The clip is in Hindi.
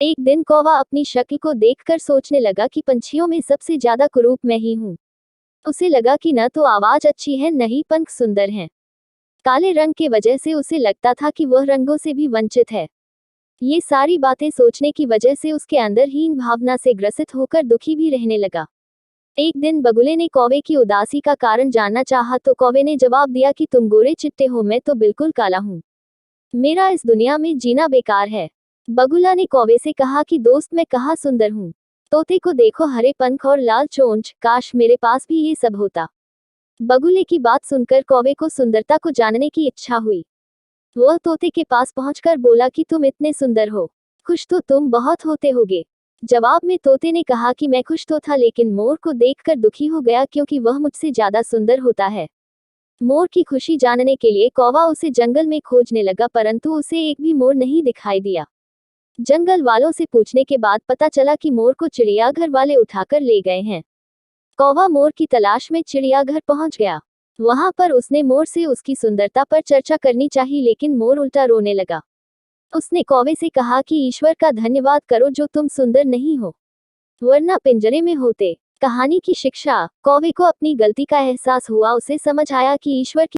एक दिन कौवा अपनी शक्ल को देखकर सोचने लगा कि पंछियों में सबसे ज्यादा कुरूप मैं ही हूँ। उसे लगा कि न तो आवाज अच्छी है न ही पंख सुंदर हैं। काले रंग के वजह से उसे लगता था कि वह रंगों से भी वंचित है। ये सारी बातें सोचने की वजह से उसके अंदर हीन भावना से ग्रसित होकर दुखी भी रहने लगा। एक दिन बगुले ने कौवे की उदासी का कारण जानना चाहा तो कौवे ने जवाब दिया कि तुम गोरे चिट्टे हो, मैं तो बिल्कुल काला हूँ। मेरा इस दुनिया में जीना बेकार है। बगुला ने कौवे से कहा कि दोस्त, मैं कहाँ सुंदर हूँ। तोते को देखो, हरे पंख और लाल चोंच, काश मेरे पास भी ये सब होता। बगुले की बात सुनकर कौवे को सुंदरता को जानने की इच्छा हुई। वह तोते के पास पहुंचकर बोला कि तुम इतने सुंदर हो, खुश तो तुम बहुत होते होगे। जवाब में तोते ने कहा कि मैं खुश तो था, लेकिन मोर को देखकर दुखी हो गया क्योंकि वह मुझसे ज्यादा सुंदर होता है। मोर की खुशी जानने के लिए कौवा उसे जंगल में खोजने लगा, परंतु उसे एक भी मोर नहीं दिखाई दिया। जंगल वालों से पूछने के बाद पता चला कि मोर को चिड़ियाघर वाले उठाकर ले गए हैं। कौवा मोर की तलाश में चिड़ियाघर पहुंच गया। वहां पर उसने मोर से उसकी सुंदरता पर चर्चा करनी चाहिए, लेकिन मोर उल्टा रोने लगा। उसने कौवे से कहा कि ईश्वर का धन्यवाद करो जो तुम सुंदर नहीं हो, वरना पिंजरे में होते। कहानी की शिक्षा, कौवे को अपनी गलती का एहसास हुआ। उसे समझ आया कि ईश्वर की